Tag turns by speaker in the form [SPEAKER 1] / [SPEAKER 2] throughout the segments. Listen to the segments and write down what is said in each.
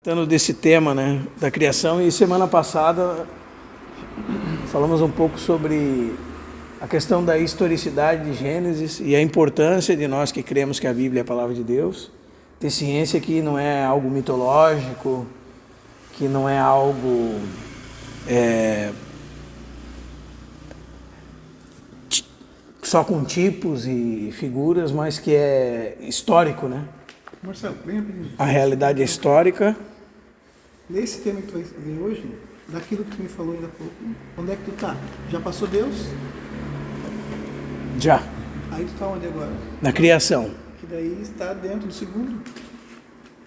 [SPEAKER 1] Tratando desse tema, né, da criação, e semana passada falamos um pouco sobre a questão da historicidade de Gênesis e a importância de nós que cremos que a Bíblia é a palavra de Deus, ter ciência que não é algo mitológico, que não é algo só com tipos e figuras, mas que é histórico, né?
[SPEAKER 2] Marcelo, vem rapidinho.
[SPEAKER 1] A realidade é histórica.
[SPEAKER 2] Nesse tema que tu vai ver hoje, daquilo que tu me falou ainda há pouco, onde é que tu tá? Já passou Deus?
[SPEAKER 1] Já,
[SPEAKER 2] Aí tu tá onde agora?
[SPEAKER 1] na criação.
[SPEAKER 2] Que daí está dentro do segundo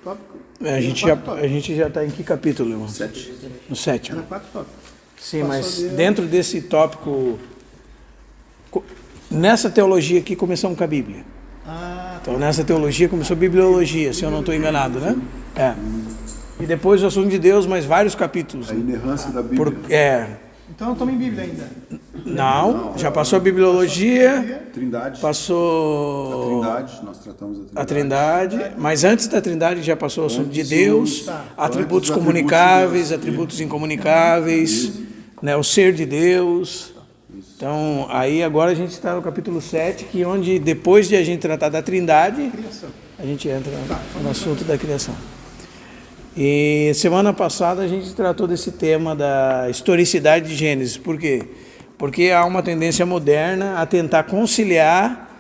[SPEAKER 2] tópico.
[SPEAKER 1] A gente já está em que capítulo, irmão?
[SPEAKER 2] 7.
[SPEAKER 1] No 7º.
[SPEAKER 2] Era 4 tópicos.
[SPEAKER 1] Sim,
[SPEAKER 2] Passou
[SPEAKER 1] mas
[SPEAKER 2] Deus.
[SPEAKER 1] dentro desse tópico, nessa teologia aqui começamos com a Bíblia.
[SPEAKER 2] Ah,
[SPEAKER 1] Então nessa teologia começou a bibliologia, se eu não estou enganado, né? É. E depois o assunto de Deus, mais vários capítulos.
[SPEAKER 3] A inerrância da Bíblia.
[SPEAKER 2] então estamos em Bíblia ainda.
[SPEAKER 1] Não, já passou a bibliologia,
[SPEAKER 3] Trindade.
[SPEAKER 1] passou
[SPEAKER 3] A Trindade, nós tratamos
[SPEAKER 1] a Trindade, mas antes da Trindade já passou o assunto de
[SPEAKER 3] Antes
[SPEAKER 1] Deus,
[SPEAKER 2] tá.
[SPEAKER 1] atributos
[SPEAKER 3] Antes os
[SPEAKER 1] comunicáveis,
[SPEAKER 3] atributos de Deus.
[SPEAKER 1] atributos incomunicáveis, né, o ser de Deus. Então, aí agora a gente está no capítulo 7, que onde depois de a gente tratar da Trindade,
[SPEAKER 2] Criação.
[SPEAKER 1] a gente entra no assunto da criação. E semana passada a gente tratou desse tema da historicidade de Gênesis. Por quê? Porque há uma tendência moderna a tentar conciliar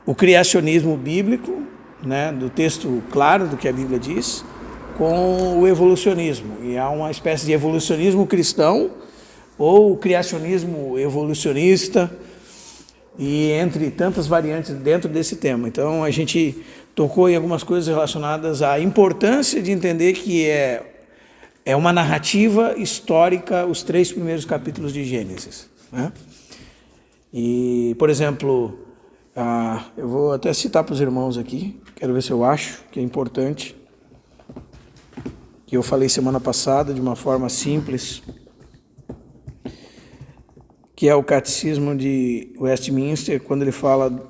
[SPEAKER 1] o criacionismo bíblico, né, do texto claro do que a Bíblia diz, com o evolucionismo. E há uma espécie de evolucionismo cristão ou criacionismo evolucionista, e entre tantas variantes dentro desse tema. Então a gente tocou em algumas coisas relacionadas à importância de entender que é uma narrativa histórica os 3 primeiros capítulos de Gênesis, né? E, por exemplo, eu vou até citar para os irmãos aqui, quero ver se eu acho que é importante, que eu falei semana passada de uma forma simples, que é o Catecismo de Westminster, quando ele fala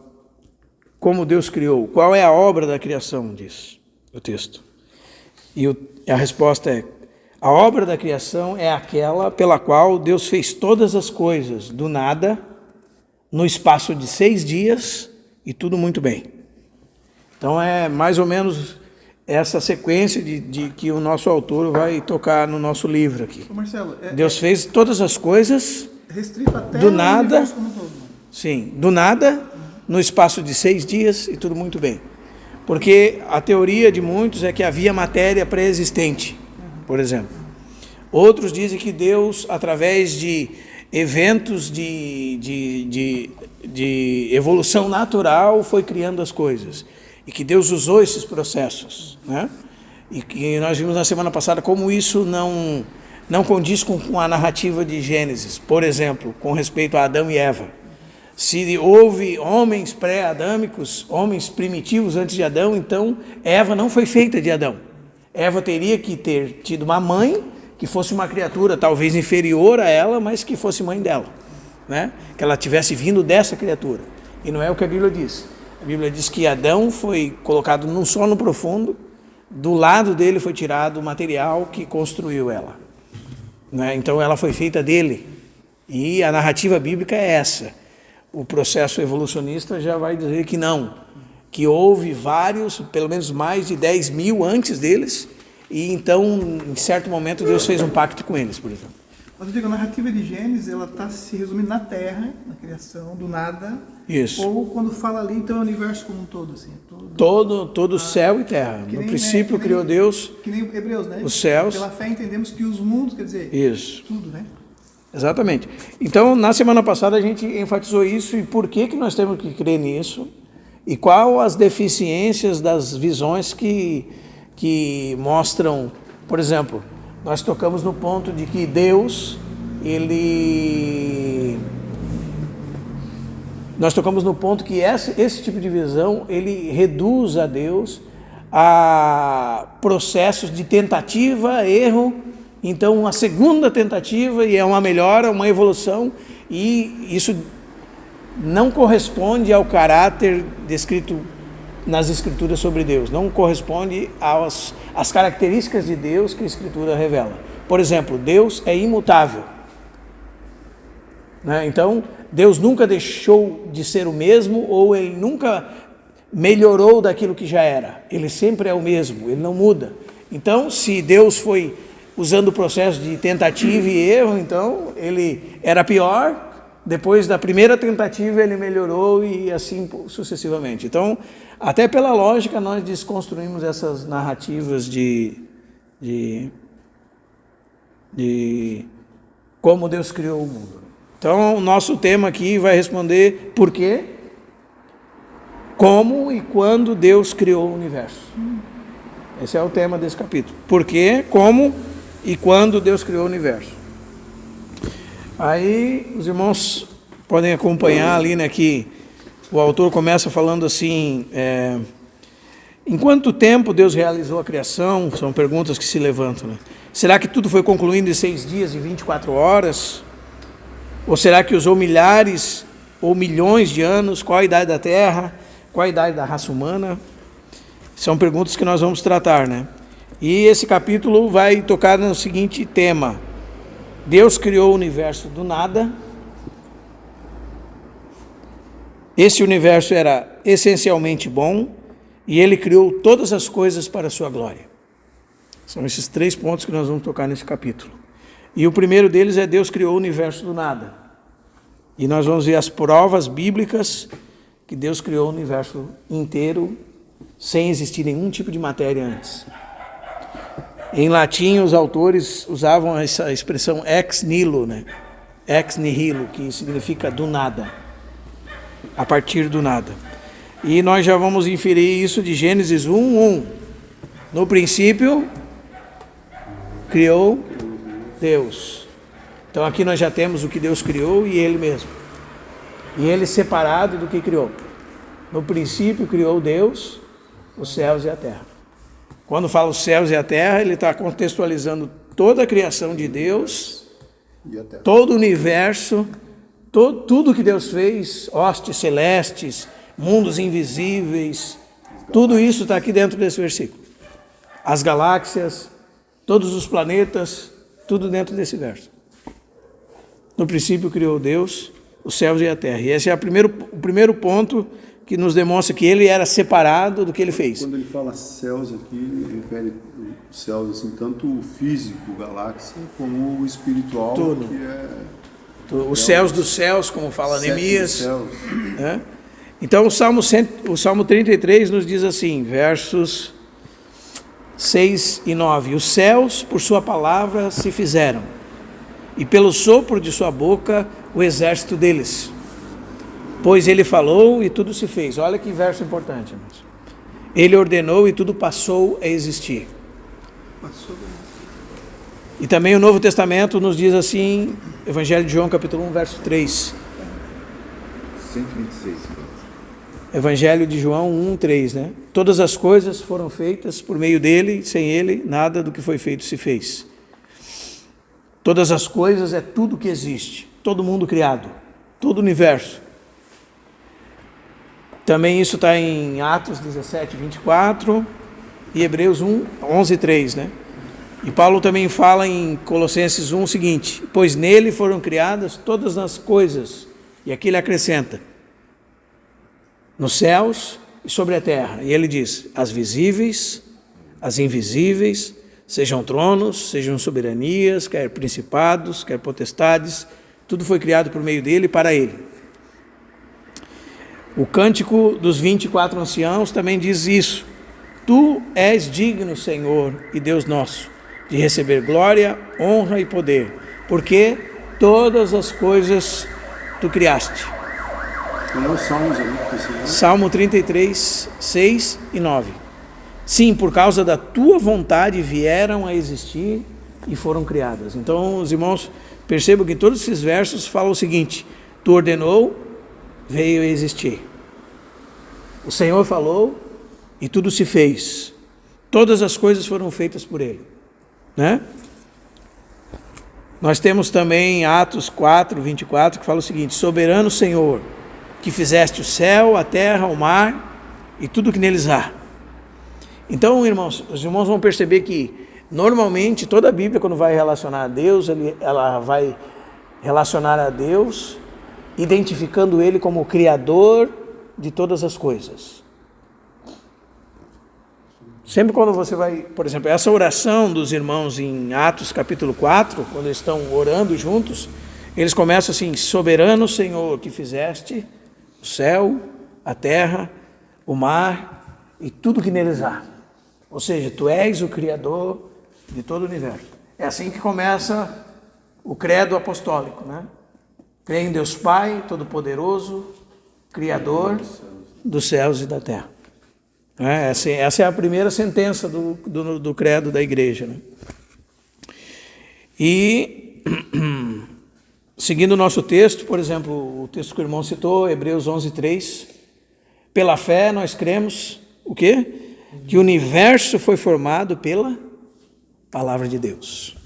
[SPEAKER 1] como Deus criou. Qual é a obra da criação, diz o texto. E a resposta é: a obra da criação é aquela pela qual Deus fez todas as coisas do nada, no espaço de 6 dias, e tudo muito bem. Então é mais ou menos essa sequência de que o nosso autor vai tocar no nosso livro aqui.
[SPEAKER 2] Ô Marcelo,
[SPEAKER 1] Deus fez todas as coisas
[SPEAKER 2] restrito até
[SPEAKER 1] do
[SPEAKER 2] o
[SPEAKER 1] nada.
[SPEAKER 2] universo como um todo.
[SPEAKER 1] Sim, do nada, no espaço de 6 dias, e tudo muito bem. Porque a teoria de muitos é que havia matéria pré-existente, por exemplo. Outros dizem que Deus, através de eventos de evolução natural, foi criando as coisas. E que Deus usou esses processos, né? E que nós vimos na semana passada como isso não condiz com a narrativa de Gênesis. Por exemplo, com respeito a Adão e Eva. Se houve homens pré-adâmicos, homens primitivos antes de Adão, então Eva não foi feita de Adão. Eva teria que ter tido uma mãe que fosse uma criatura talvez inferior a ela, mas que fosse mãe dela, né? Que ela tivesse vindo dessa criatura. E não é o que a Bíblia diz. A Bíblia diz que Adão foi colocado num sono profundo, do lado dele foi tirado o material que construiu ela, né? Então ela foi feita dele. E a narrativa bíblica é essa. O processo evolucionista já vai dizer que não, que houve vários, pelo menos mais de 10 mil antes deles, e então, em certo momento, Deus fez um pacto com eles, por exemplo.
[SPEAKER 2] Mas eu digo, a narrativa de Gênesis, ela está se resumindo na Terra, na criação, do nada.
[SPEAKER 1] Isso.
[SPEAKER 2] Ou quando fala ali, então é o universo como um todo, assim.
[SPEAKER 1] Todo céu e terra.
[SPEAKER 2] Que
[SPEAKER 1] No
[SPEAKER 2] nem,
[SPEAKER 1] princípio
[SPEAKER 2] né, que
[SPEAKER 1] criou
[SPEAKER 2] nem-
[SPEAKER 1] Deus
[SPEAKER 2] Que nem Hebreus, né?
[SPEAKER 1] os céus.
[SPEAKER 2] Pela fé entendemos que os mundos, quer dizer,
[SPEAKER 1] Isso.
[SPEAKER 2] tudo, né?
[SPEAKER 1] Exatamente. Então, na semana passada a gente enfatizou isso e por que nós temos que crer nisso e qual as deficiências das visões que mostram, por exemplo, nós tocamos no ponto de que Deus, nós tocamos no ponto que esse tipo de visão, ele reduz a Deus a processos de tentativa, erro. Então, a segunda tentativa, e é uma melhora, uma evolução, e isso não corresponde ao caráter descrito nas Escrituras sobre Deus, não corresponde às características de Deus que a Escritura revela. Por exemplo, Deus é imutável, né? Então, Deus nunca deixou de ser o mesmo, ou Ele nunca melhorou daquilo que já era. Ele sempre é o mesmo, Ele não muda. Então, se Deus foi usando o processo de tentativa e erro, então Ele era pior, depois da primeira tentativa Ele melhorou e assim sucessivamente. Então, até pela lógica, nós desconstruímos essas narrativas de como Deus criou o mundo. Então, o nosso tema aqui vai responder por quê, como e quando Deus criou o universo. Esse é o tema desse capítulo. Por quê, como e quando Deus criou o universo. Aí, os irmãos podem acompanhar ali, né, que o autor começa falando assim, em quanto tempo Deus realizou a criação? São perguntas que se levantam, né? Será que tudo foi concluído em 6 dias e 24 horas? Ou será que usou milhares ou milhões de anos? Qual a idade da Terra? Qual a idade da raça humana? São perguntas que nós vamos tratar, né? E esse capítulo vai tocar no seguinte tema: Deus criou o universo do nada. Esse universo era essencialmente bom e Ele criou todas as coisas para a sua glória. São esses 3 pontos que nós vamos tocar nesse capítulo. E o primeiro deles é: Deus criou o universo do nada. E nós vamos ver as provas bíblicas que Deus criou o universo inteiro sem existir nenhum tipo de matéria antes. Em latim, os autores usavam essa expressão ex nihilo, né? Ex nihilo, que significa do nada, a partir do nada. E nós já vamos inferir isso de Gênesis 1:1. No princípio, criou Deus. Então aqui nós já temos o que Deus criou e Ele mesmo. E Ele separado do que criou. No princípio criou Deus os céus e a terra. Quando fala os céus e a terra, ele está contextualizando toda a criação de Deus, todo o universo, tudo que Deus fez, hostes celestes, mundos invisíveis, tudo isso está aqui dentro desse versículo. As galáxias, todos os planetas, tudo dentro desse verso. No princípio criou Deus os céus e a terra. E esse é o primeiro ponto que nos demonstra que ele era separado do que ele fez.
[SPEAKER 3] Quando ele fala céus aqui, ele refere céus assim, tanto o físico, galáxia, como o espiritual,
[SPEAKER 1] tudo.
[SPEAKER 3] Que é...
[SPEAKER 1] Os céus dos céus, como fala Neemias. Né? Então o Salmo 33 nos diz assim, versos 6 e 9. Os céus por sua palavra se fizeram, e pelo sopro de sua boca o exército deles. Pois ele falou e tudo se fez. Olha que verso importante, irmãos. Ele ordenou e tudo passou a existir. E também o Novo Testamento nos diz assim, Evangelho de João, capítulo 1, verso 3.
[SPEAKER 3] 126.
[SPEAKER 1] Evangelho de João 1, 3, né? Todas as coisas foram feitas por meio dele, sem ele, nada do que foi feito se fez. Todas as coisas é tudo que existe, todo mundo criado, todo o universo. Também isso está em Atos 17, 24 e Hebreus 1, 11, 3, né? E Paulo também fala em Colossenses 1 o seguinte: pois nele foram criadas todas as coisas, e aqui ele acrescenta, nos céus e sobre a terra. E ele diz, as visíveis, as invisíveis, sejam tronos, sejam soberanias, quer principados, quer potestades, tudo foi criado por meio dele e para ele. O Cântico dos 24 anciãos também diz isso. Tu és digno, Senhor e Deus nosso, de receber glória, honra e poder, porque todas as coisas tu criaste. Salmo 33, 6 e 9. Sim, por causa da tua vontade vieram a existir e foram criadas. Então, os irmãos percebam que todos esses versos falam o seguinte: tu ordenou, veio a existir. O Senhor falou e tudo se fez. Todas as coisas foram feitas por Ele, né? Nós temos também Atos 4, 24, que fala o seguinte: soberano Senhor, que fizeste o céu, a terra, o mar e tudo que neles há. Então, irmãos, os irmãos vão perceber que, normalmente, toda a Bíblia, quando vai relacionar a Deus, ela vai relacionar a Deus, identificando Ele como o Criador de todas as coisas. Sempre quando você vai, por exemplo, essa oração dos irmãos em Atos capítulo 4, quando eles estão orando juntos, eles começam assim: soberano Senhor, que fizeste o céu, a terra, o mar e tudo que neles há. Ou seja, tu és o Criador de todo o universo. É assim que começa o credo apostólico, né? Creio em Deus Pai, Todo-Poderoso, Criador dos céus e da terra. Essa é a primeira sentença do credo da igreja, né? E, seguindo o nosso texto, por exemplo, o texto que o irmão citou, Hebreus 11:3, pela fé nós cremos, o quê? Que o universo foi formado pela palavra de Deus.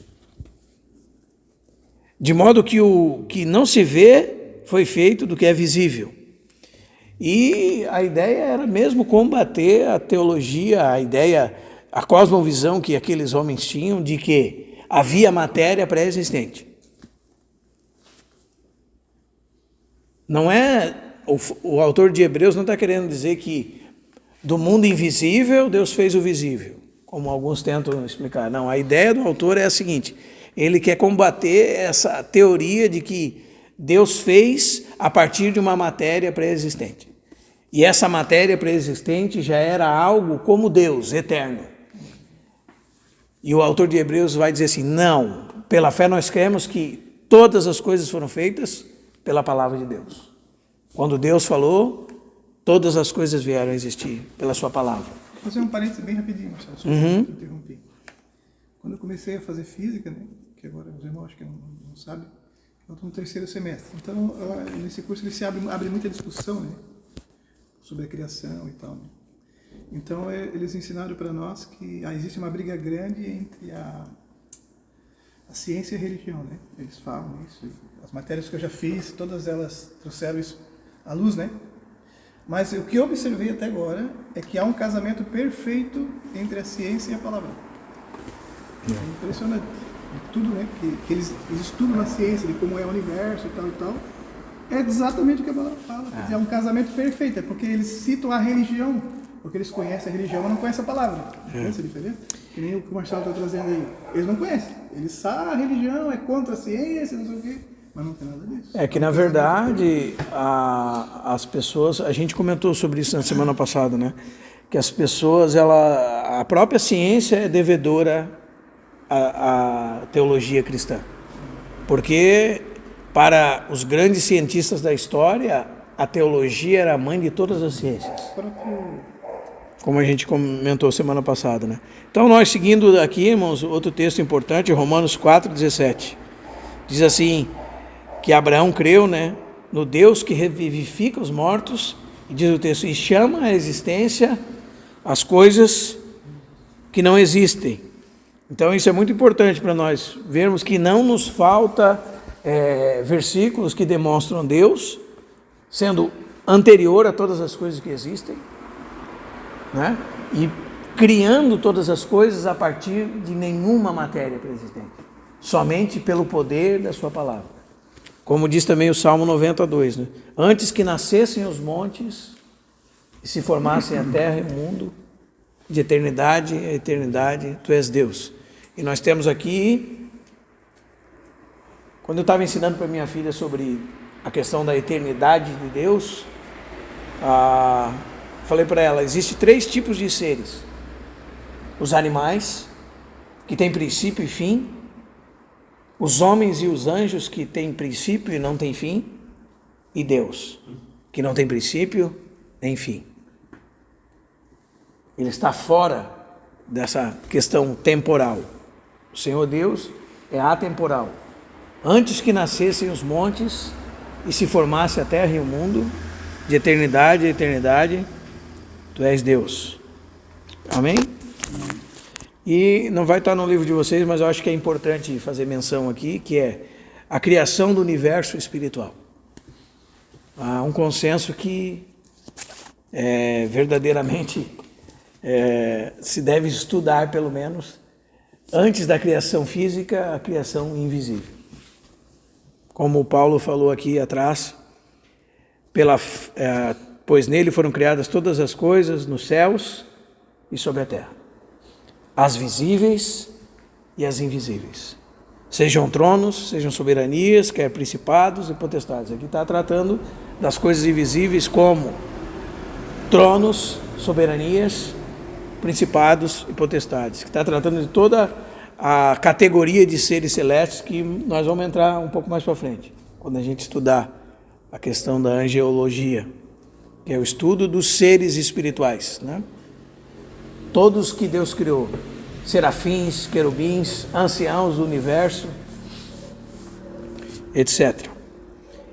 [SPEAKER 1] De modo que o que não se vê foi feito do que é visível. E a ideia era mesmo combater a teologia, a cosmovisão que aqueles homens tinham de que havia matéria pré-existente. Não é, o autor de Hebreus não está querendo dizer que do mundo invisível Deus fez o visível, como alguns tentam explicar. Não, a ideia do autor é a seguinte: ele quer combater essa teoria de que Deus fez a partir de uma matéria pré-existente. E essa matéria pré-existente já era algo como Deus, eterno. E o autor de Hebreus vai dizer assim: não, pela fé nós cremos que todas as coisas foram feitas pela palavra de Deus. Quando Deus falou, todas as coisas vieram a existir pela sua palavra.
[SPEAKER 2] Vou fazer um parênteses bem rapidinho, Marcelo, só para interromper. Quando eu comecei a fazer física, né, que agora os irmãos acho que não sabem, eu estou no 3º semestre. Então, nesse curso ele se abre muita discussão, né, sobre a criação e tal, né? Então, eles ensinaram para nós que existe uma briga grande entre a ciência e a religião, né? Eles falam isso. As matérias que eu já fiz, todas elas trouxeram isso à luz, né? Mas o que eu observei até agora é que há um casamento perfeito entre a ciência e a palavra. É impressionante. Tudo, né, que eles estudam na ciência de como é o universo e tal, é exatamente o que a palavra fala. Quer dizer, é um casamento perfeito, é porque eles citam a religião, porque eles conhecem a religião, mas não conhecem a palavra. Conhece a diferença? Que nem o que o Marcelo está trazendo aí. Eles não conhecem. Eles sabem a religião, é contra a ciência, não sei o quê, mas não tem nada disso.
[SPEAKER 1] É que, na verdade, as pessoas... A gente comentou sobre isso na semana passada, né? Que as pessoas, a própria ciência é devedora à teologia cristã. Porque, para os grandes cientistas da história, a teologia era a mãe de todas as ciências. Como a gente comentou semana passada, né? Então, nós seguindo aqui, irmãos, outro texto importante, Romanos 4:17. Diz assim, que Abraão creu, né, no Deus que revivifica os mortos, e diz o texto, e chama à existência as coisas que não existem. Então, isso é muito importante para nós vermos que não nos falta versículos que demonstram Deus sendo anterior a todas as coisas que existem, né? E criando todas as coisas a partir de nenhuma matéria pré-existente, somente pelo poder da sua palavra. Como diz também o Salmo 92, né? Antes que nascessem os montes e se formassem a terra e o mundo, de eternidade a eternidade, tu és Deus. E nós temos aqui, quando eu estava ensinando para minha filha sobre a questão da eternidade de Deus, falei para ela, existem 3 tipos de seres. Os animais, que têm princípio e fim. Os homens e os anjos, que têm princípio e não têm fim. E Deus, que não tem princípio nem fim. Ele está fora dessa questão temporal. O Senhor Deus é atemporal. Antes que nascessem os montes e se formasse a terra e o mundo, de eternidade a eternidade, tu és Deus. Amém? E não vai estar no livro de vocês, mas eu acho que é importante fazer menção aqui, que é a criação do universo espiritual. Há um consenso que verdadeiramente se deve estudar, pelo menos, antes da criação física, a criação invisível. Como o Paulo falou aqui atrás, pois nele foram criadas todas as coisas nos céus e sobre a terra, as visíveis e as invisíveis, sejam tronos, sejam soberanias, quer principados e potestades. Aqui está tratando das coisas invisíveis como tronos, soberanias, principados e potestades, que está tratando de toda a categoria de seres celestes, que nós vamos entrar um pouco mais para frente, quando a gente estudar a questão da angelologia, que é o estudo dos seres espirituais, né? Todos que Deus criou, serafins, querubins, anciãos do universo, etc.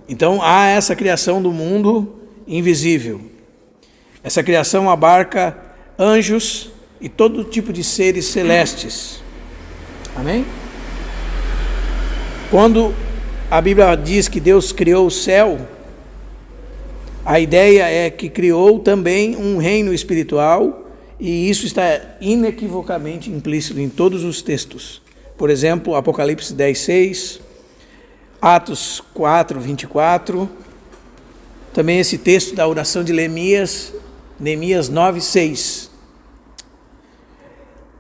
[SPEAKER 1] Então há essa criação do mundo invisível. Essa criação abarca anjos e todo tipo de seres celestes. Amém? Quando a Bíblia diz que Deus criou o céu, a ideia é que criou também um reino espiritual, e isso está inequivocamente implícito em todos os textos. Por exemplo, Apocalipse 10:6, Atos 4:24, também esse texto da oração de Neemias 9:6.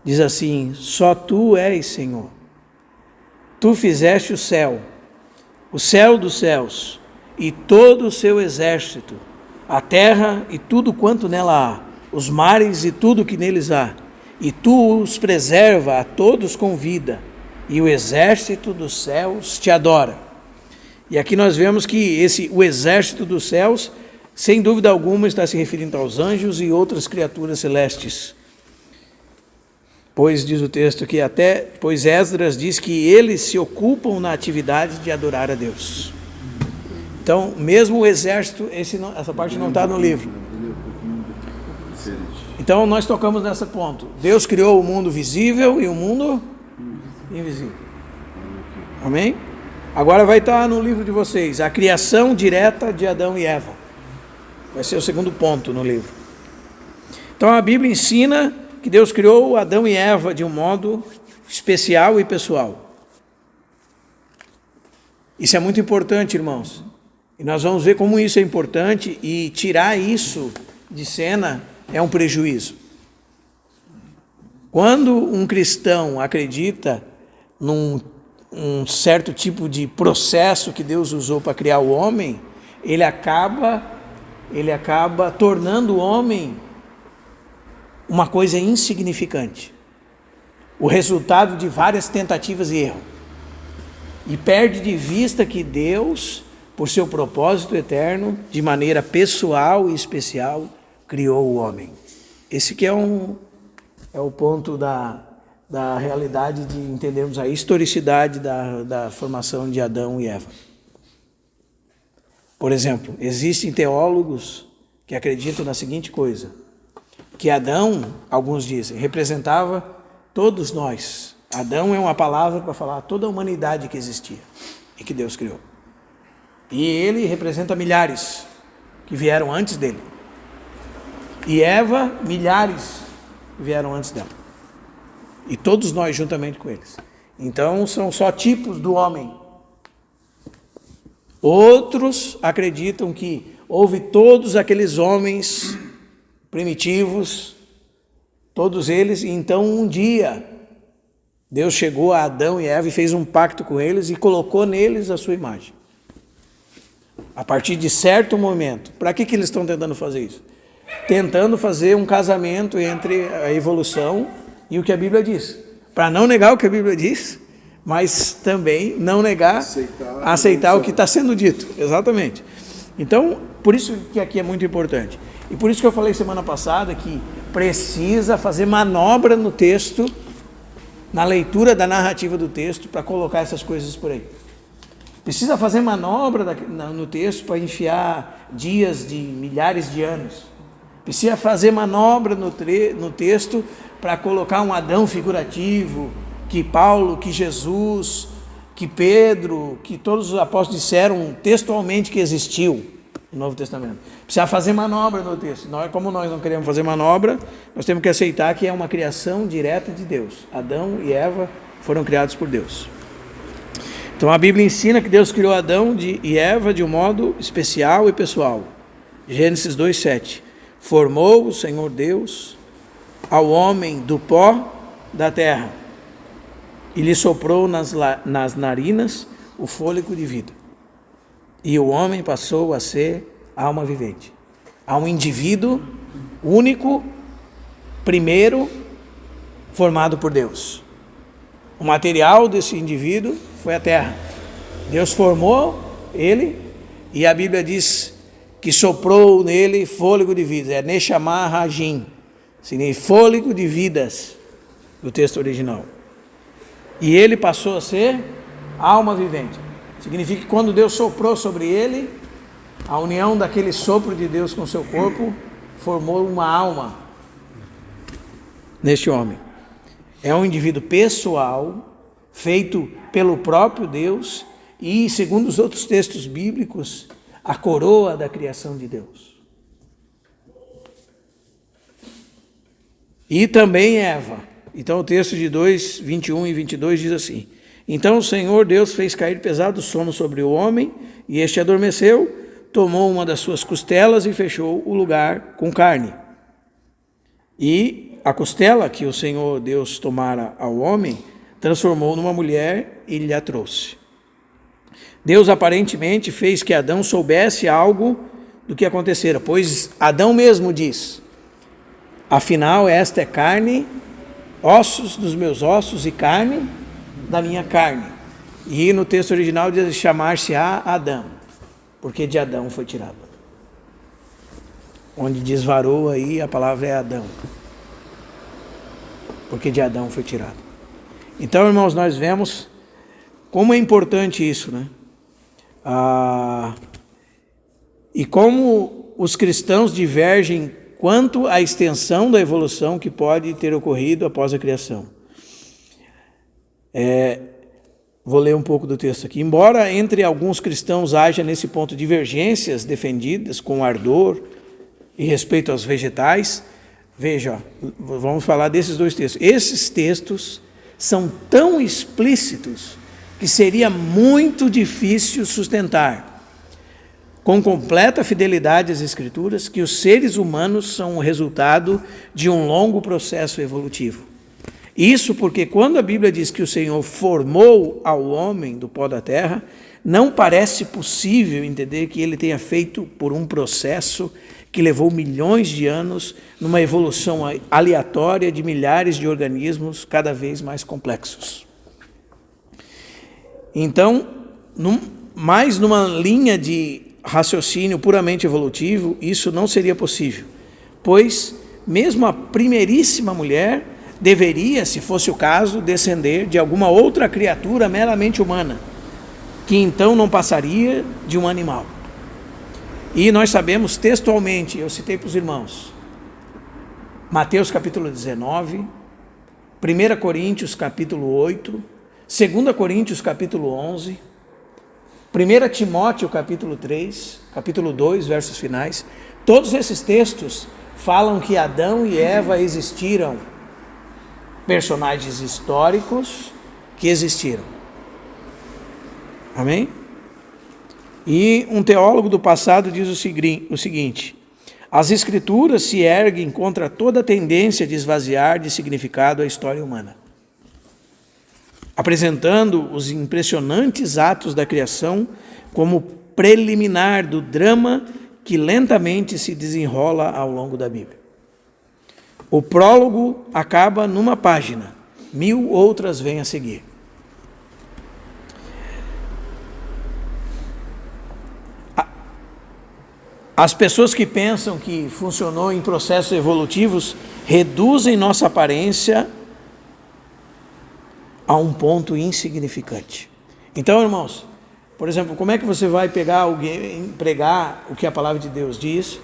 [SPEAKER 1] Diz assim: só tu és, Senhor, tu fizeste o céu dos céus, e todo o seu exército, a terra e tudo quanto nela há, os mares e tudo que neles há, e tu os preserva a todos com vida, e o exército dos céus te adora. E aqui nós vemos que o exército dos céus, sem dúvida alguma, está se referindo aos anjos e outras criaturas celestes. Pois diz o texto que pois Esdras diz que eles se ocupam na atividade de adorar a Deus. Então, mesmo o exército, essa parte não está no livro. Então, nós tocamos nesse ponto. Deus criou o mundo visível e o mundo invisível. Amém? Agora vai estar no livro de vocês, a criação direta de Adão e Eva. Vai ser o segundo ponto no livro. Então, a Bíblia ensina que Deus criou Adão e Eva de um modo especial e pessoal. Isso é muito importante, irmãos. E nós vamos ver como isso é importante, e tirar isso de cena é um prejuízo. Quando um cristão acredita num certo tipo de processo que Deus usou para criar o homem, ele acaba tornando o homem uma coisa insignificante, o resultado de várias tentativas e erros, e perde de vista que Deus, por seu propósito eterno, de maneira pessoal e especial, criou o homem. Esse que é o ponto da realidade de entendermos a historicidade da formação de Adão e Eva. Por exemplo, existem teólogos que acreditam na seguinte coisa, que Adão, alguns dizem, representava todos nós. Adão é uma palavra para falar toda a humanidade que existia e que Deus criou. E ele representa milhares que vieram antes dele. E Eva, milhares que vieram antes dela. E todos nós juntamente com eles. Então são só tipos do homem. Outros acreditam que houve todos aqueles homens primitivos, todos eles, e então um dia Deus chegou a Adão e Eva e fez um pacto com eles e colocou neles a sua imagem. A partir de certo momento. Para que eles estão tentando fazer isso? Tentando fazer um casamento entre a evolução e o que a Bíblia diz. Para não negar o que a Bíblia diz, mas também não negar, aceitar o que está sendo dito. Exatamente. Então, por isso que aqui é muito importante. E por isso que eu falei semana passada que precisa fazer manobra no texto, na leitura da narrativa do texto, para colocar essas coisas por aí. Precisa fazer manobra no texto para enfiar dias de milhares de anos. Precisa fazer manobra no texto para colocar um Adão figurativo, que Paulo, que Jesus, que Pedro, que todos os apóstolos disseram textualmente que existiu. no Novo Testamento. Precisa fazer manobra no texto. Como nós não queremos fazer manobra, nós temos que aceitar que é uma criação direta de Deus. Adão e Eva foram criados por Deus. Então a Bíblia ensina que Deus criou Adão e Eva de um modo especial e pessoal. Gênesis 2:7. Formou o Senhor Deus ao homem do pó da terra e lhe soprou nas narinas o fôlego de vida. E o homem passou a ser alma vivente. Há um indivíduo único, primeiro, formado por Deus. O material desse indivíduo foi a terra. Deus formou ele e a Bíblia diz que soprou nele fôlego de vida. É Neshama Hajim, significa fôlego de vidas, do texto original. E ele passou a ser alma vivente. Significa que quando Deus soprou sobre ele, a união daquele sopro de Deus com o seu corpo formou uma alma neste homem. É um indivíduo pessoal, feito pelo próprio Deus e, segundo os outros textos bíblicos, a coroa da criação de Deus. E também Eva. Então o texto de 2:21 e 22 diz assim: Então o Senhor Deus fez cair pesado sono sobre o homem, e este adormeceu, tomou uma das suas costelas e fechou o lugar com carne. E a costela que o Senhor Deus tomara ao homem, transformou numa mulher e lhe a trouxe. Deus aparentemente fez que Adão soubesse algo do que acontecera, pois Adão mesmo diz: Afinal, esta é carne, ossos dos meus ossos e carne da minha carne. E no texto original diz chamar-se-á Adão, porque de Adão foi tirado. Onde diz varou aí, a palavra é Adão, porque de Adão foi tirado. Então, irmãos, nós vemos como é importante isso, né? E como os cristãos divergem quanto à extensão da evolução que pode ter ocorrido após a criação. Vou ler um pouco do texto aqui. Embora entre alguns cristãos haja nesse ponto divergências defendidas com ardor e respeito aos vegetais, veja, vamos falar desses dois textos. Esses textos são tão explícitos que seria muito difícil sustentar, com completa fidelidade às Escrituras, que os seres humanos são o resultado de um longo processo evolutivo. Isso porque quando a Bíblia diz que o Senhor formou ao homem do pó da terra, não parece possível entender que ele tenha feito por um processo que levou milhões de anos numa evolução aleatória de milhares de organismos cada vez mais complexos. Então, mais numa linha de raciocínio puramente evolutivo, isso não seria possível, pois mesmo a primeiríssima mulher deveria, se fosse o caso, descender de alguma outra criatura meramente humana, que então não passaria de um animal. E nós sabemos textualmente, eu citei para os irmãos, Mateus capítulo 19, 1 Coríntios capítulo 8, 2 Coríntios capítulo 11, 1 Timóteo capítulo 3, capítulo 2, versos finais. Todos esses textos falam que Adão e Eva existiram, personagens históricos que existiram. Amém? E um teólogo do passado diz o seguinte: as Escrituras se erguem contra toda tendência de esvaziar de significado a história humana, apresentando os impressionantes atos da criação como preliminar do drama que lentamente se desenrola ao longo da Bíblia. O prólogo acaba numa página, 1000 outras vêm a seguir. As pessoas que pensam que funcionou em processos evolutivos reduzem nossa aparência a um ponto insignificante. Então, irmãos, por exemplo, como é que você vai pegar alguém, pregar o que a palavra de Deus diz,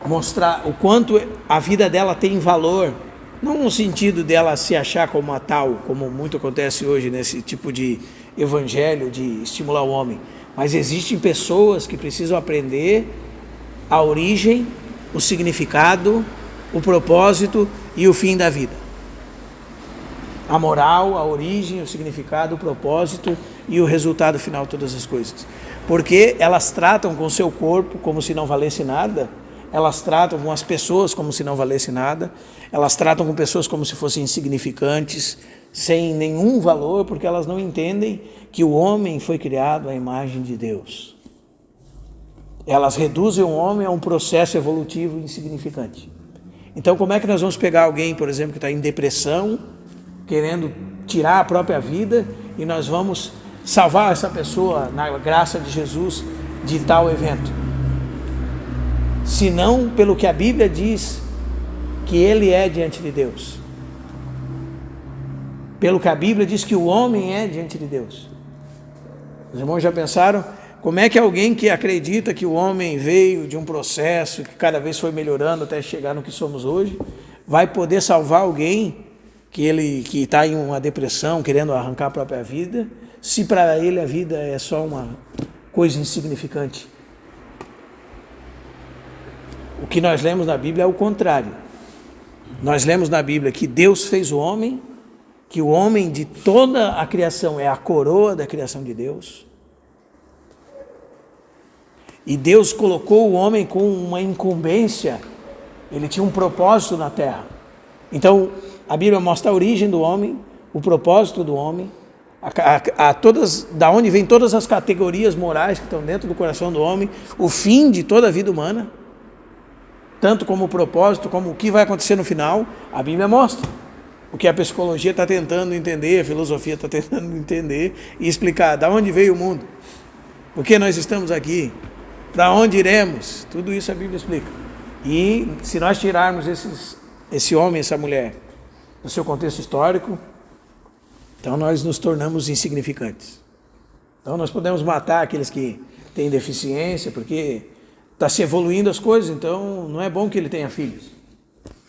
[SPEAKER 1] mostrar o quanto a vida dela tem valor, não no sentido dela se achar como a tal, como muito acontece hoje nesse tipo de evangelho de estimular o homem, mas existem pessoas que precisam aprender a origem, o significado, o propósito e o fim da vida. A moral, a origem, o significado, o propósito e o resultado final de todas as coisas. Porque elas tratam com o seu corpo como se não valesse nada, elas tratam com as pessoas como se não valesse nada, elas tratam com pessoas como se fossem insignificantes, sem nenhum valor, porque elas não entendem que o homem foi criado à imagem de Deus. Elas reduzem o homem a um processo evolutivo insignificante. Então, como é que nós vamos pegar alguém, por exemplo, que está em depressão, querendo tirar a própria vida, e nós vamos salvar essa pessoa na graça de Jesus de tal evento? Senão pelo que a Bíblia diz que ele é diante de Deus. Pelo que a Bíblia diz que o homem é diante de Deus. Os irmãos já pensaram como é que alguém que acredita que o homem veio de um processo que cada vez foi melhorando até chegar no que somos hoje, vai poder salvar alguém que está em uma depressão, querendo arrancar a própria vida, se para ele a vida é só uma coisa insignificante? O que nós lemos na Bíblia é o contrário. Nós lemos na Bíblia que Deus fez o homem, que o homem de toda a criação é a coroa da criação de Deus. E Deus colocou o homem com uma incumbência, ele tinha um propósito na terra. Então, a Bíblia mostra a origem do homem, o propósito do homem, da onde vem todas as categorias morais que estão dentro do coração do homem, o fim de toda a vida humana, tanto como o propósito, como o que vai acontecer no final. A Bíblia mostra o que a psicologia está tentando entender, a filosofia está tentando entender e explicar da onde veio o mundo, por que nós estamos aqui, para onde iremos. Tudo isso a Bíblia explica. E se nós tirarmos esse homem, essa mulher, do seu contexto histórico, então nós nos tornamos insignificantes. Então nós podemos matar aqueles que têm deficiência, porque está se evoluindo as coisas, então não é bom que ele tenha filhos.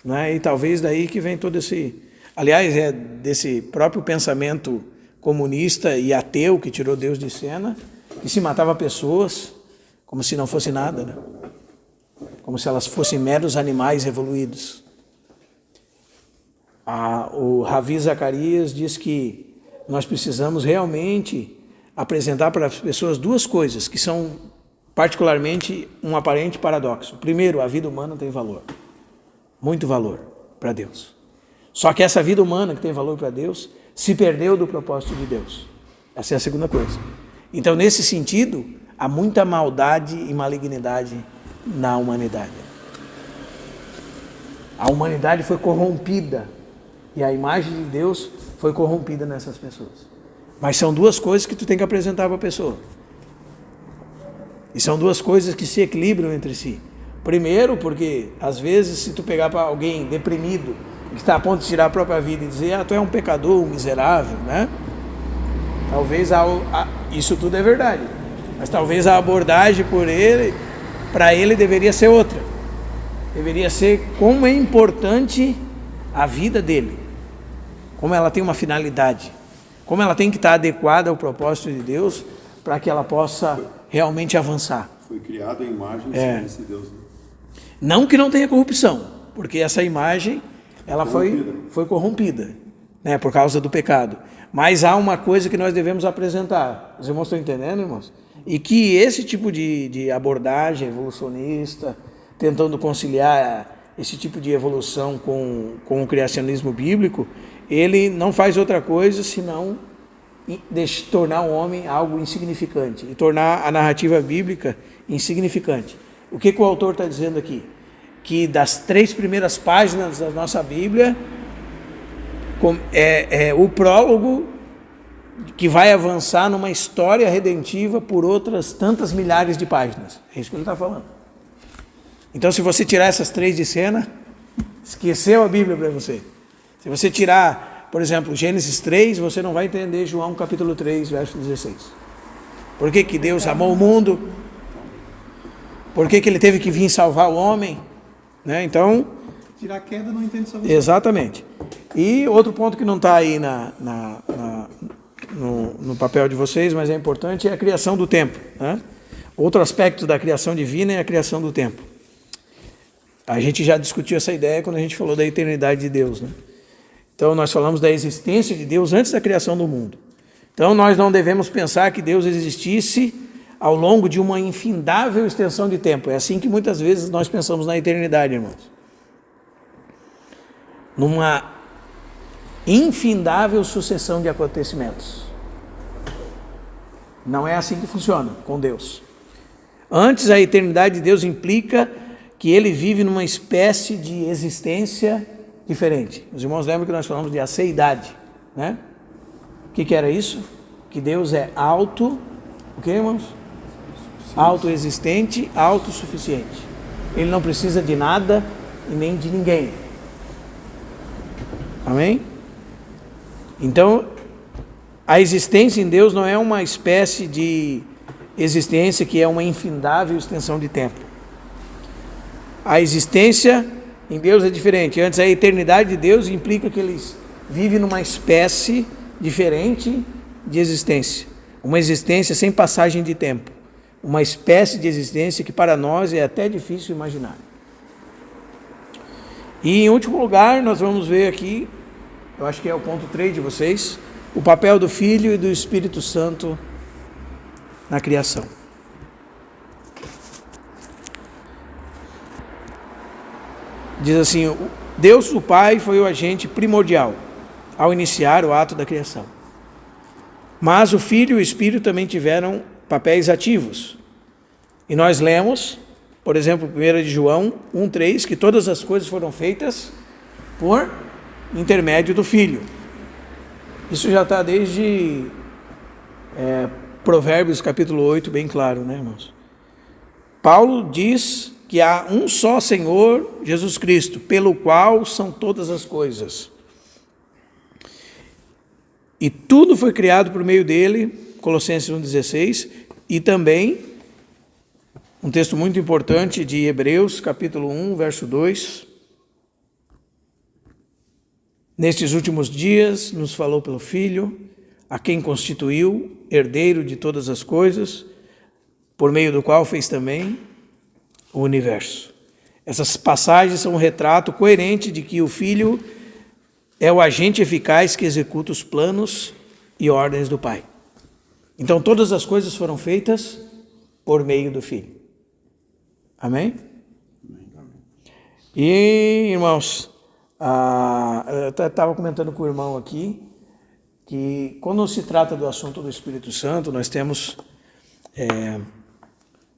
[SPEAKER 1] Não é? E talvez daí que vem todo esse... Aliás, é desse próprio pensamento comunista e ateu que tirou Deus de cena, que se matava pessoas como se não fosse nada, né? Como se elas fossem meros animais evoluídos. O Ravi Zacarias diz que nós precisamos realmente apresentar para as pessoas duas coisas que são particularmente um aparente paradoxo. Primeiro, a vida humana tem valor, muito valor para Deus. Só que essa vida humana que tem valor para Deus se perdeu do propósito de Deus. Essa é a segunda coisa. Então, nesse sentido, há muita maldade e malignidade na humanidade. A humanidade foi corrompida e a imagem de Deus foi corrompida nessas pessoas. Mas são duas coisas que tu tem que apresentar para a pessoa. E são duas coisas que se equilibram entre si. Primeiro, porque às vezes se tu pegar para alguém deprimido, que está a ponto de tirar a própria vida e dizer, tu é um pecador, um miserável, né? Talvez isso tudo é verdade. Mas talvez a abordagem para ele deveria ser outra. Deveria ser como é importante a vida dele. Como ela tem uma finalidade. Como ela tem que estar adequada ao propósito de Deus para que ela possa realmente avançar.
[SPEAKER 3] Foi criada a imagem e semelhança de Deus. Né?
[SPEAKER 1] Não que não tenha corrupção, porque essa imagem ela foi corrompida, né, por causa do pecado. Mas há uma coisa que nós devemos apresentar. Os irmãos estão entendendo, irmãos? E que esse tipo de abordagem evolucionista, tentando conciliar esse tipo de evolução com o criacionismo bíblico, ele não faz outra coisa senão tornar o homem algo insignificante e tornar a narrativa bíblica insignificante. O que o autor está dizendo aqui? Que das 3 primeiras páginas da nossa Bíblia é o prólogo que vai avançar numa história redentiva por outras tantas milhares de páginas. É isso que ele está falando. Então, se você tirar essas 3 de cena, esqueceu a Bíblia para você. Se você tirar, por exemplo, Gênesis 3, você não vai entender João capítulo 3, verso 16. Por que Deus amou o mundo? Por que ele teve que vir salvar o homem? Né? Então,
[SPEAKER 2] tirar a queda não entende salvação.
[SPEAKER 1] Exatamente. E outro ponto que não está aí no papel de vocês, mas é importante, é a criação do tempo. Né? Outro aspecto da criação divina é a criação do tempo. A gente já discutiu essa ideia quando a gente falou da eternidade de Deus, né? Então, nós falamos da existência de Deus antes da criação do mundo. Então, nós não devemos pensar que Deus existisse ao longo de uma infindável extensão de tempo. É assim que muitas vezes nós pensamos na eternidade, irmãos. Numa infindável sucessão de acontecimentos. Não é assim que funciona com Deus. Antes, a eternidade de Deus implica que Ele vive numa espécie de existência diferente. Os irmãos lembram que nós falamos de aceidade, né? O que era isso? Que Deus é o que, irmãos? Autoexistente, autossuficiente. Ele não precisa de nada e nem de ninguém. Amém? Então, a existência em Deus não é uma espécie de existência que é uma infindável extensão de tempo. A existência em Deus é diferente. Antes, a eternidade de Deus implica que Ele vive numa espécie diferente de existência. Uma existência sem passagem de tempo. Uma espécie de existência que para nós é até difícil imaginar. E em último lugar, nós vamos ver aqui, eu acho que é o ponto 3 de vocês, o papel do Filho e do Espírito Santo na criação. Diz assim, Deus o Pai foi o agente primordial ao iniciar o ato da criação. Mas o Filho e o Espírito também tiveram papéis ativos. E nós lemos, por exemplo, 1 de João 1,3, que todas as coisas foram feitas por intermédio do Filho. Isso já está desde Provérbios capítulo 8, bem claro, né, irmãos? Paulo diz que há um só Senhor, Jesus Cristo, pelo qual são todas as coisas. E tudo foi criado por meio dele, Colossenses 1,16, e também um texto muito importante de Hebreus, capítulo 1, verso 2. Nestes últimos dias nos falou pelo Filho, a quem constituiu herdeiro de todas as coisas, por meio do qual fez também o universo. Essas passagens são um retrato coerente de que o Filho é o agente eficaz que executa os planos e ordens do Pai. Então todas as coisas foram feitas por meio do Filho. Amém? E, irmãos, eu estava comentando com o irmão aqui, que quando se trata do assunto do Espírito Santo, nós temos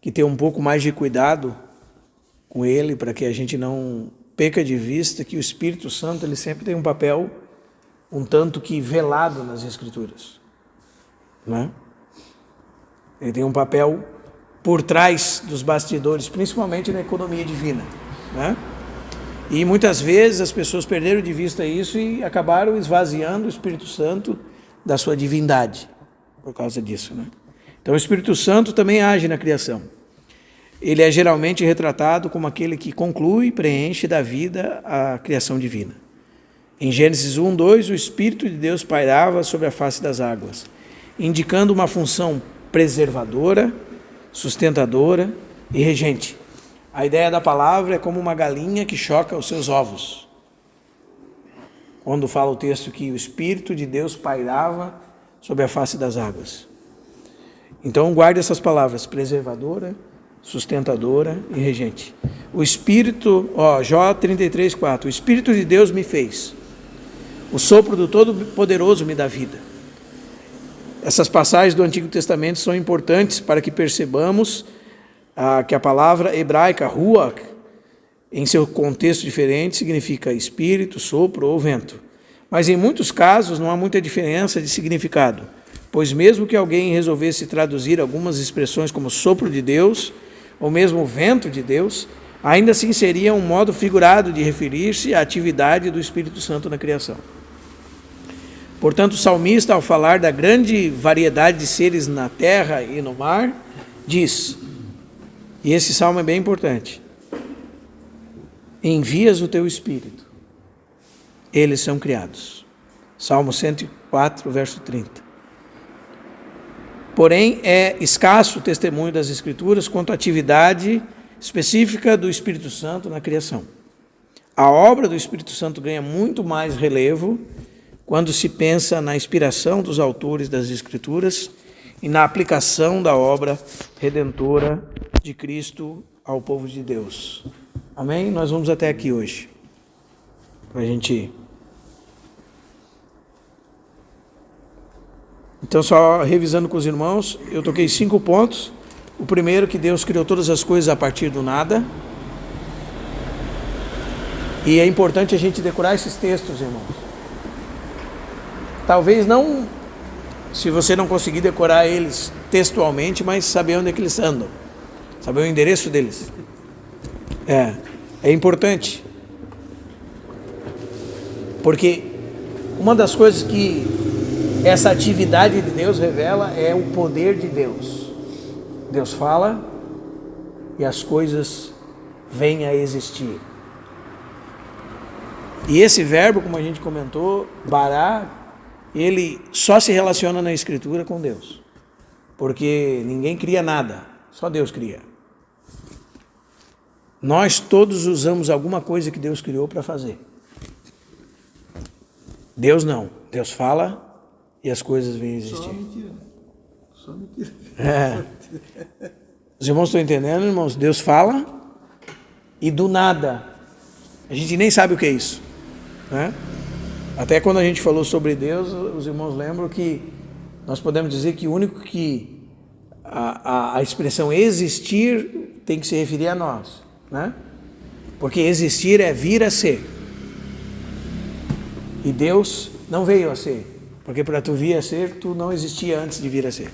[SPEAKER 1] que ter um pouco mais de cuidado com ele, para que a gente não perca de vista que o Espírito Santo ele sempre tem um papel um tanto que velado nas Escrituras, né? Ele tem um papel por trás dos bastidores, principalmente na economia divina, né? E muitas vezes as pessoas perderam de vista isso e acabaram esvaziando o Espírito Santo da sua divindade por causa disso, né? Então o Espírito Santo também age na criação. Ele é geralmente retratado como aquele que conclui e preenche da vida a criação divina. Em Gênesis 1:2, o Espírito de Deus pairava sobre a face das águas, indicando uma função preservadora, sustentadora e regente. A ideia da palavra é como uma galinha que choca os seus ovos. Quando fala o texto que o Espírito de Deus pairava sobre a face das águas. Então guarde essas palavras, preservadora, sustentadora e regente. O Espírito, Jó 33:4, o Espírito de Deus me fez, o sopro do Todo-Poderoso me dá vida. Essas passagens do Antigo Testamento são importantes para que percebamos que a palavra hebraica, ruach, em seu contexto diferente, significa espírito, sopro ou vento. Mas em muitos casos não há muita diferença de significado, pois mesmo que alguém resolvesse traduzir algumas expressões como sopro de Deus, ou mesmo vento de Deus, ainda assim seria um modo figurado de referir-se à atividade do Espírito Santo na criação. Portanto, o salmista, ao falar da grande variedade de seres na terra e no mar, diz, e esse salmo é bem importante, envias o teu Espírito, eles são criados. Salmo 104, verso 30. Porém, é escasso o testemunho das Escrituras quanto à atividade específica do Espírito Santo na criação. A obra do Espírito Santo ganha muito mais relevo quando se pensa na inspiração dos autores das Escrituras e na aplicação da obra redentora de Cristo ao povo de Deus. Amém? Nós vamos até aqui hoje, para a gente ir. Então, só revisando com os irmãos, eu toquei 5 pontos. O primeiro, que Deus criou todas as coisas a partir do nada. E é importante a gente decorar esses textos, irmãos. Talvez não, se você não conseguir decorar eles textualmente, mas saber onde é que eles andam. Saber o endereço deles. É importante. Porque uma das coisas que essa atividade de Deus revela é o poder de Deus. Deus fala e as coisas vêm a existir. E esse verbo, como a gente comentou, bará, ele só se relaciona na Escritura com Deus. Porque ninguém cria nada, só Deus cria. Nós todos usamos alguma coisa que Deus criou para fazer. Deus não. Deus fala e as coisas vêm a existir.
[SPEAKER 2] Só mentira, né? Só mentira.
[SPEAKER 1] Os irmãos estão entendendo, irmãos? Deus fala e do nada. A gente nem sabe o que é isso, né? Até quando a gente falou sobre Deus, os irmãos lembram que nós podemos dizer que o único que a expressão existir tem que se referir a nós, né? Porque existir é vir a ser. E Deus não veio a ser. Porque para tu vir a ser, tu não existia antes de vir a ser.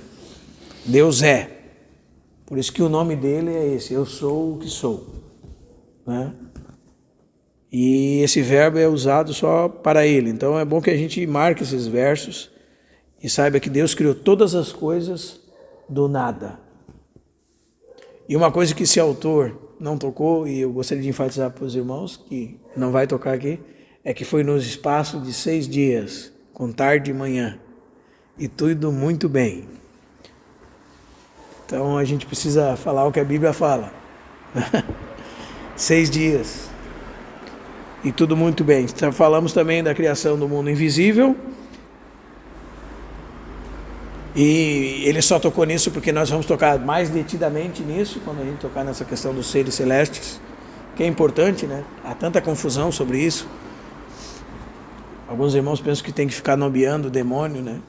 [SPEAKER 1] Deus é. Por isso que o nome dele é esse, eu sou o que sou. Né? E esse verbo é usado só para ele. Então é bom que a gente marque esses versos e saiba que Deus criou todas as coisas do nada. E uma coisa que esse autor não tocou, e eu gostaria de enfatizar para os irmãos, que não vai tocar aqui, é que foi no espaço de 6 dias, com tarde e manhã, e tudo muito bem. Então a gente precisa falar o que a Bíblia fala. 6 dias, e tudo muito bem. Então, falamos também da criação do mundo invisível, e ele só tocou nisso porque nós vamos tocar mais detidamente nisso, quando a gente tocar nessa questão dos seres celestes, que é importante, né? Há tanta confusão sobre isso. Alguns irmãos pensam que tem que ficar nomeando o demônio, né?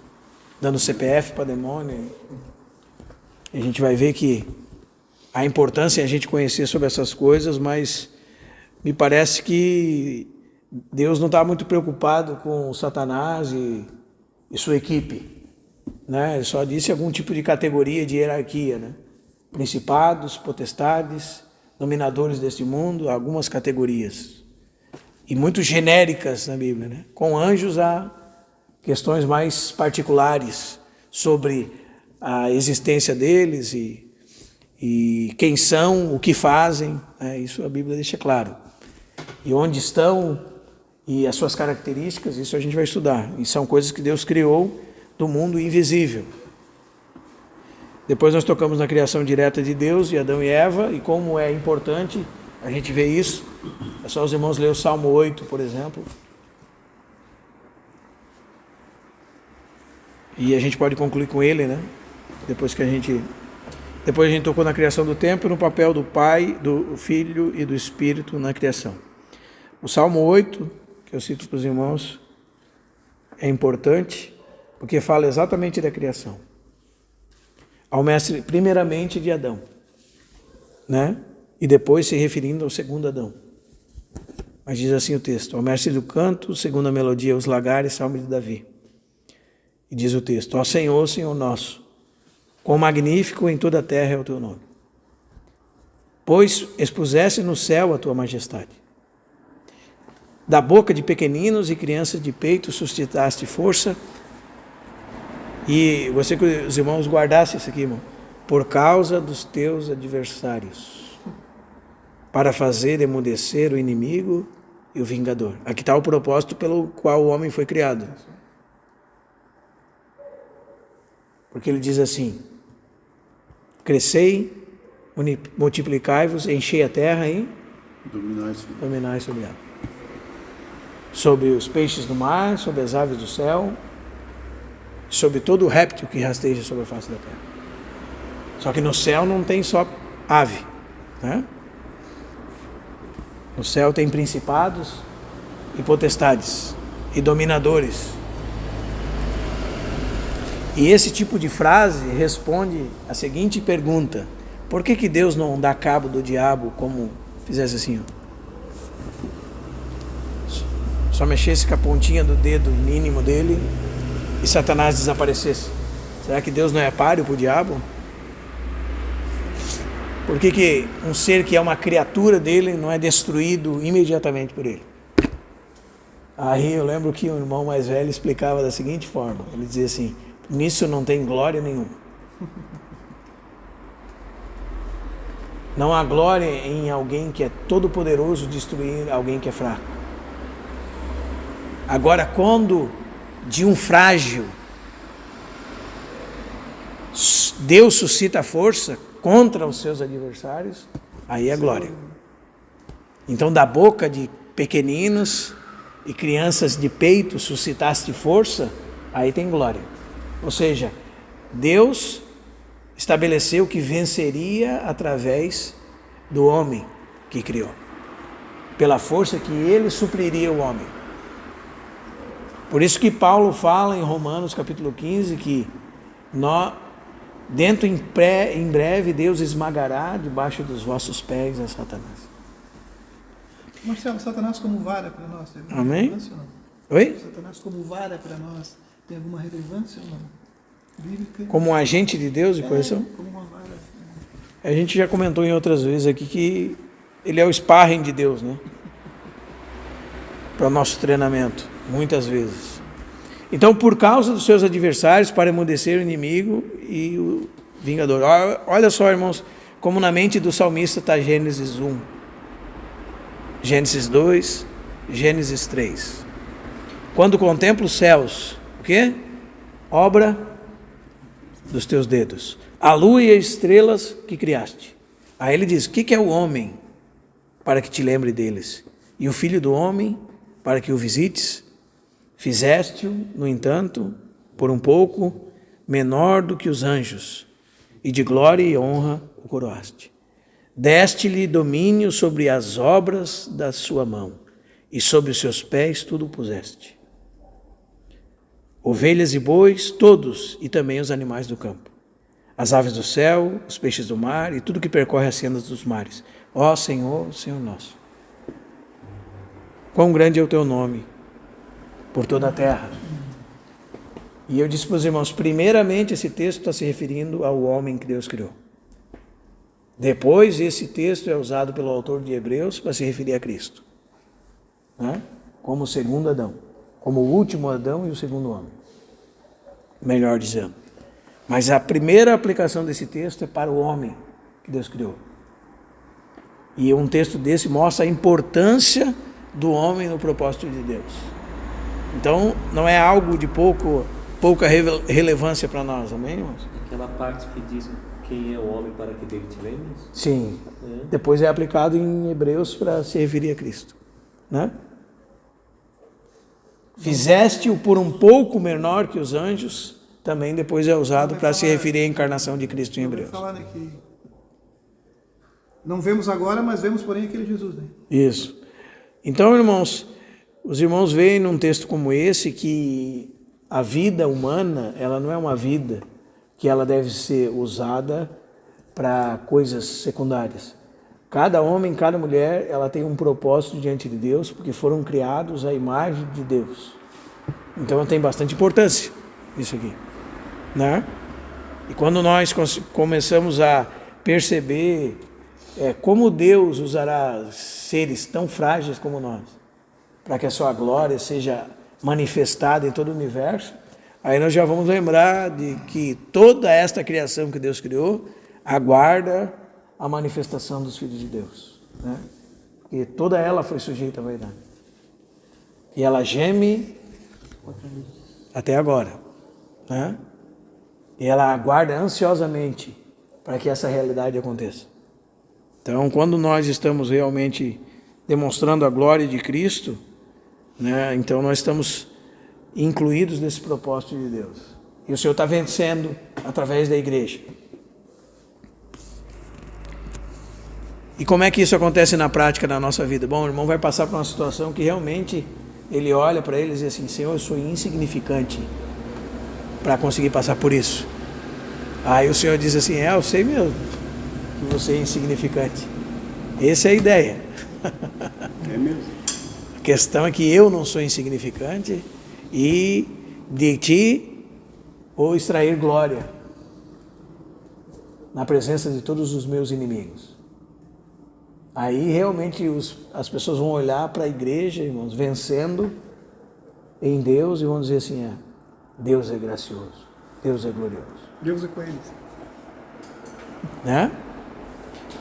[SPEAKER 1] Dando CPF para demônio. E a gente vai ver que a importância é a gente conhecer sobre essas coisas, mas me parece que Deus não está muito preocupado com Satanás e sua equipe, né? Ele só disse algum tipo de categoria de hierarquia, né? Principados, potestades, dominadores deste mundo, algumas categorias. E muito genéricas na Bíblia, né? Com anjos há questões mais particulares sobre a existência deles e quem são, o que fazem, né? Isso a Bíblia deixa claro. E onde estão e as suas características, isso a gente vai estudar. E são coisas que Deus criou do mundo invisível. Depois nós tocamos na criação direta de Deus, de Adão e Eva, e como é importante a gente ver isso. É só os irmãos lerem o Salmo 8, por exemplo. E a gente pode concluir com ele, né? Depois a gente tocou na criação do tempo, no papel do Pai, do Filho e do Espírito na criação. O Salmo 8, que eu cito para os irmãos, é importante, porque fala exatamente da criação. Ao mestre, primeiramente, de Adão, né? E depois se referindo ao segundo Adão. Mas diz assim o texto: ao mestre do canto, segundo a melodia, os lagares, salmo de Davi. E diz o texto: ó Senhor, Senhor nosso, quão magnífico em toda a terra é o teu nome. Pois expuseste no céu a tua majestade. Da boca de pequeninos e crianças de peito suscitaste força. E você que os irmãos guardassem isso aqui, irmão. Por causa dos teus adversários, para fazer emudecer o inimigo e o vingador. Aqui está o propósito pelo qual o homem foi criado. Porque ele diz assim: crescei multiplicai-vos, enchei a terra e dominai sobre ela. Sobre os peixes do mar, sobre as aves do céu, sobre todo o réptil que rasteja sobre a face da terra. Só que no céu não tem só ave, né? No céu tem principados e potestades e dominadores. E esse tipo de frase responde a seguinte pergunta: por que Deus não dá cabo do diabo como fizesse assim, ó? Só mexesse com a pontinha do dedo mínimo dele e Satanás desaparecesse? Será que Deus não é páreo para o diabo? Por que um ser que é uma criatura dele não é destruído imediatamente por ele? Aí eu lembro que um irmão mais velho explicava da seguinte forma: ele dizia assim, nisso não tem glória nenhuma. Não há glória em alguém que é todo poderoso destruir alguém que é fraco. Agora, quando de um frágil Deus suscita força contra os seus adversários, aí é glória. Então, da boca de pequeninos e crianças de peito suscitaste força, aí tem glória. Ou seja, Deus estabeleceu que venceria através do homem que criou, pela força que ele supriria o homem. Por isso que Paulo fala em Romanos capítulo 15 que em breve Deus esmagará debaixo dos vossos pés a Satanás.
[SPEAKER 2] Marcelo, Satanás como vara para nós, tem alguma
[SPEAKER 1] Amém?
[SPEAKER 2] relevância ou não?
[SPEAKER 1] Oi?
[SPEAKER 2] Satanás como vara para nós, tem alguma relevância ou não? Bíblica?
[SPEAKER 1] Como um agente de Deus de correção?
[SPEAKER 2] Como uma vara.
[SPEAKER 1] A gente já comentou em outras vezes aqui que ele é o sparring de Deus, né? Para o nosso treinamento, muitas vezes. Então, por causa dos seus adversários, para emudecer o inimigo e o vingador. Olha só, irmãos, como na mente do salmista está Gênesis 1, Gênesis 2, Gênesis 3. Quando contemplo os céus, o quê? Obra dos teus dedos. A lua e as estrelas que criaste. Aí ele diz, o que é o homem para que te lembre deles? E o filho do homem para que o visites? Fizeste-o, no entanto, por um pouco menor do que os anjos, e de glória e honra o coroaste. Deste-lhe domínio sobre as obras da sua mão, e sobre os seus pés tudo o puseste. Ovelhas e bois, todos, e também os animais do campo. As aves do céu, os peixes do mar, e tudo que percorre as sendas dos mares. Ó Senhor, Senhor nosso. Quão grande é o teu nome por toda a terra. E eu disse para os irmãos, primeiramente esse texto está se referindo ao homem que Deus criou. Depois esse texto é usado pelo autor de Hebreus para se referir a Cristo, né? Como o segundo Adão, como o último Adão e o segundo homem, melhor dizendo. Mas a primeira aplicação desse texto é para o homem que Deus criou. E um texto desse mostra a importância do homem no propósito de Deus. Então, não é algo de pouca relevância para nós, amém, irmãos?
[SPEAKER 4] Aquela parte que diz quem é o homem para que dele te lembres?
[SPEAKER 1] Sim. Depois é aplicado em Hebreus para se referir a Cristo, né? Fizeste-o por um pouco menor que os anjos, também depois é usado para se referir à encarnação de Cristo em Hebreus.
[SPEAKER 2] Falar, né, que não vemos agora, mas vemos porém aquele Jesus, né?
[SPEAKER 1] Isso. Então, irmãos, os irmãos veem num texto como esse que a vida humana, ela não é uma vida que ela deve ser usada para coisas secundárias. Cada homem, cada mulher, ela tem um propósito diante de Deus, porque foram criados à imagem de Deus. Então tem bastante importância isso aqui, né? E quando nós começamos a perceber como Deus usará seres tão frágeis como nós, para que a sua glória seja manifestada em todo o universo, aí nós já vamos lembrar de que toda esta criação que Deus criou aguarda a manifestação dos filhos de Deus, né? E toda ela foi sujeita à vaidade. E ela geme até agora, né? E ela aguarda ansiosamente para que essa realidade aconteça. Então, quando nós estamos realmente demonstrando a glória de Cristo, né, então nós estamos incluídos nesse propósito de Deus. E o Senhor está vencendo através da igreja. E como é que isso acontece na prática na nossa vida? Bom, o irmão vai passar por uma situação que realmente ele olha para ele e diz assim: Senhor, eu sou insignificante para conseguir passar por isso. Aí o Senhor diz assim: eu sei mesmo que você é insignificante. Essa é a ideia.
[SPEAKER 3] É mesmo.
[SPEAKER 1] A questão é que eu não sou insignificante e de ti vou extrair glória na presença de todos os meus inimigos. Aí realmente as pessoas vão olhar para a igreja, irmãos, vencendo em Deus, e vão dizer assim: Deus é gracioso, Deus é glorioso.
[SPEAKER 2] Deus é com eles.
[SPEAKER 1] Né?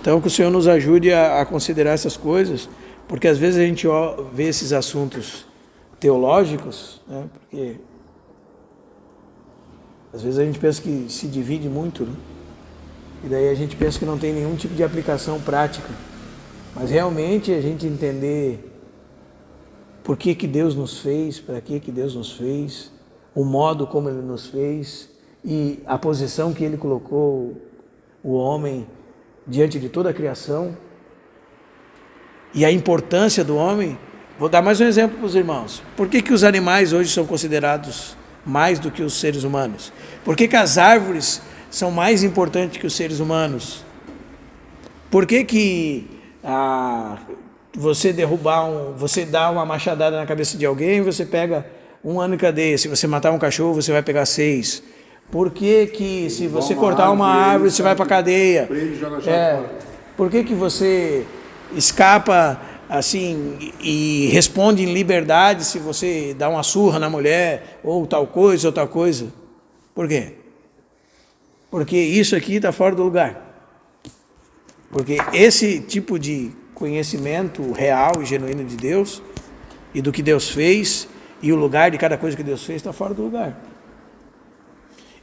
[SPEAKER 1] Então que o Senhor nos ajude a considerar essas coisas, porque às vezes a gente vê esses assuntos teológicos, né? Porque às vezes a gente pensa que se divide muito, né? E daí a gente pensa que não tem nenhum tipo de aplicação prática. Mas realmente a gente entender por que Deus nos fez, para que Deus nos fez, o modo como Ele nos fez e a posição que Ele colocou o homem diante de toda a criação e a importância do homem. Vou dar mais um exemplo para os irmãos. Por que os animais hoje são considerados mais do que os seres humanos? Por que as árvores são mais importantes que os seres humanos? Por que você você dá uma machadada na cabeça de alguém, você pega 1 ano em cadeia? Se você matar um cachorro, você vai pegar 6. Por que se você cortar uma árvore, você vai para a cadeia? Por que você escapa assim e responde em liberdade se você dá uma surra na mulher, ou tal coisa, ou tal coisa? Por quê? Porque isso aqui está fora do lugar. Porque esse tipo de conhecimento real e genuíno de Deus e do que Deus fez e o lugar de cada coisa que Deus fez está fora do lugar.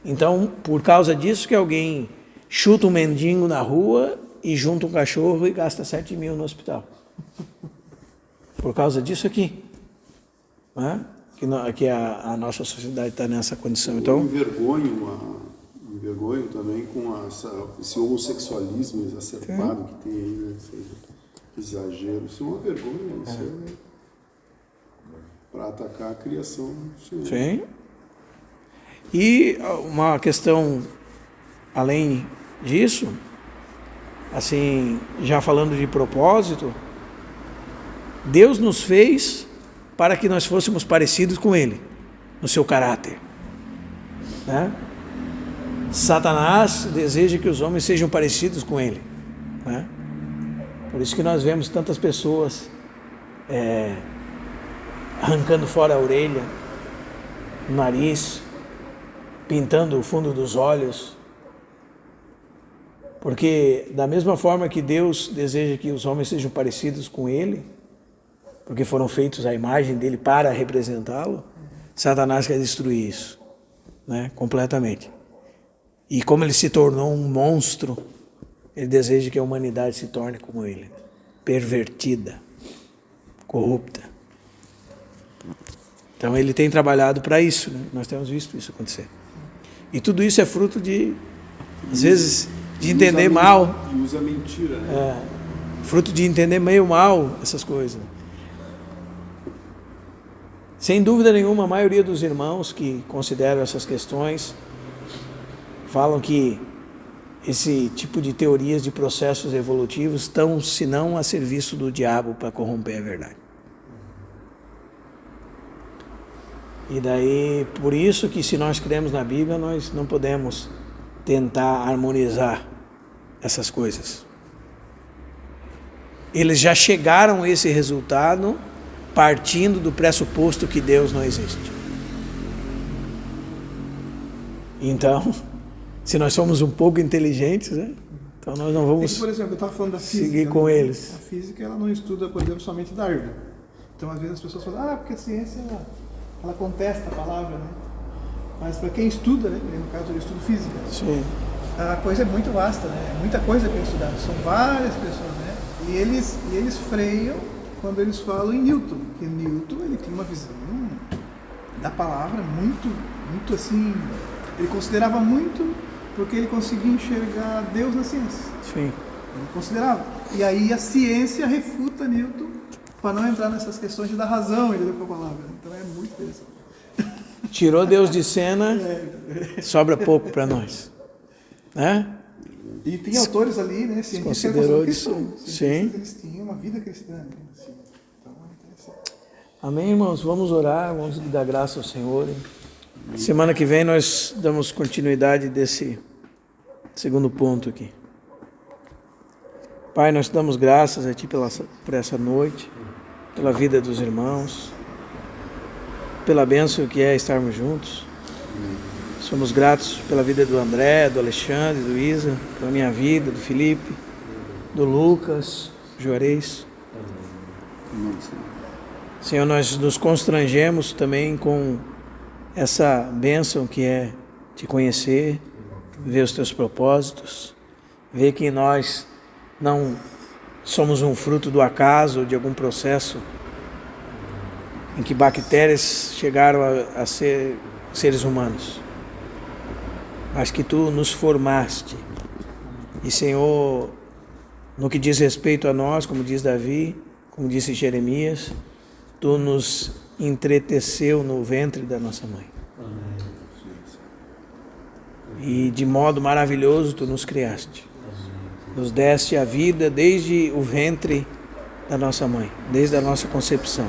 [SPEAKER 1] Então, por causa disso que alguém chuta um mendigo na rua e junta um cachorro e gasta 7 mil no hospital. Por causa disso aqui, né? Que a nossa sociedade está nessa condição. Então,
[SPEAKER 3] me envergonho também com esse homossexualismo exacerbado que tem aí, né? Esse exagero. Isso é uma vergonha, isso é para atacar a criação do Senhor.
[SPEAKER 1] Sim. E uma questão além disso, assim, já falando de propósito, Deus nos fez para que nós fôssemos parecidos com Ele, no seu caráter, né? Satanás deseja que os homens sejam parecidos com ele, né? Por isso que nós vemos tantas pessoas arrancando fora a orelha, o nariz, pintando o fundo dos olhos, porque da mesma forma que Deus deseja que os homens sejam parecidos com Ele, porque foram feitos à imagem dele para representá-lo, Satanás quer destruir isso, né? Completamente. E como ele se tornou um monstro, ele deseja que a humanidade se torne como ele, pervertida, corrupta. Então ele tem trabalhado para isso, né? Nós temos visto isso acontecer. E tudo isso é fruto de, às vezes, de entender mal.
[SPEAKER 3] E usa mentira, né?
[SPEAKER 1] Fruto de entender meio mal essas coisas. Sem dúvida nenhuma, a maioria dos irmãos que consideram essas questões falam que esse tipo de teorias de processos evolutivos estão, se não, a serviço do diabo para corromper a verdade. E daí, por isso que se nós cremos na Bíblia, nós não podemos tentar harmonizar essas coisas. Eles já chegaram a esse resultado partindo do pressuposto que Deus não existe. Então, se nós somos um pouco inteligentes, né? Então nós não vamos,
[SPEAKER 2] por exemplo, eu estava falando da física,
[SPEAKER 1] seguir com eles.
[SPEAKER 2] A física, ela não estuda, por exemplo, somente Darwin. Então, às vezes as pessoas falam, porque a ciência, ela contesta a palavra, né? Mas para quem estuda, né? No caso, eu estudo física.
[SPEAKER 1] Sim.
[SPEAKER 2] a coisa é muito vasta, né? É muita coisa para estudar. São várias pessoas, né? E eles freiam quando eles falam em Newton. Porque Newton, ele tinha uma visão da palavra muito assim... Ele considerava muito porque ele conseguia enxergar Deus na ciência.
[SPEAKER 1] Sim.
[SPEAKER 2] Ele considerava. E aí a ciência refuta Newton para não entrar nessas questões de dar razão ele deu com a palavra. Então é muito interessante.
[SPEAKER 1] Tirou Deus de cena, sobra pouco para nós. Né?
[SPEAKER 2] E tem autores ali, né?
[SPEAKER 1] Considerou isso. Sim.
[SPEAKER 2] Eles tinham uma vida cristã. Né? Assim, então é interessante.
[SPEAKER 1] Amém, irmãos? Vamos orar, vamos dar graça ao Senhor. Semana que vem nós damos continuidade desse segundo ponto aqui. Pai, nós te damos graças a Ti por essa noite, pela vida dos irmãos, pela bênção que é estarmos juntos. Somos gratos pela vida do André, do Alexandre, do Isa, pela minha vida, do Felipe, do Lucas, do Juarez. Senhor, nós nos constrangemos também com essa bênção que é Te conhecer, ver os Teus propósitos, ver que nós não somos um fruto do acaso, de algum processo em que bactérias chegaram a ser seres humanos, mas que Tu nos formaste. E, Senhor, no que diz respeito a nós, como diz Davi, como disse Jeremias, Tu nos entreteceu no ventre da nossa mãe. E de modo maravilhoso Tu nos criaste. Nos deste a vida desde o ventre da nossa mãe, desde a nossa concepção.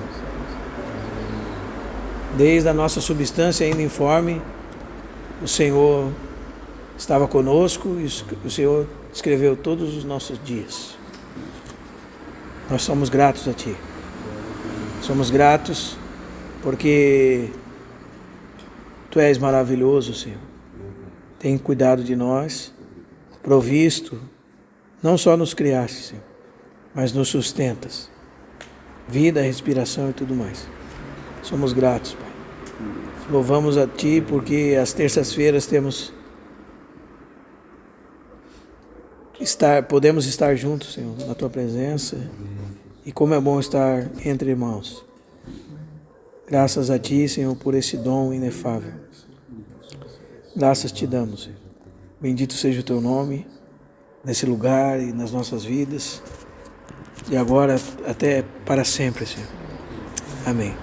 [SPEAKER 1] Desde a nossa substância ainda informe, o Senhor estava conosco e o Senhor escreveu todos os nossos dias. Nós somos gratos a Ti. Somos gratos porque Tu és maravilhoso, Senhor. Tem cuidado de nós, provisto, não só nos criaste, Senhor, mas nos sustentas. Vida, respiração e tudo mais. Somos gratos, Pai. Louvamos a Ti porque às terças-feiras podemos estar juntos, Senhor, na Tua presença. E como é bom estar entre irmãos. Graças a Ti, Senhor, por esse dom inefável. Graças Te damos, Senhor. Bendito seja o Teu nome nesse lugar e nas nossas vidas. E agora até para sempre, Senhor. Amém.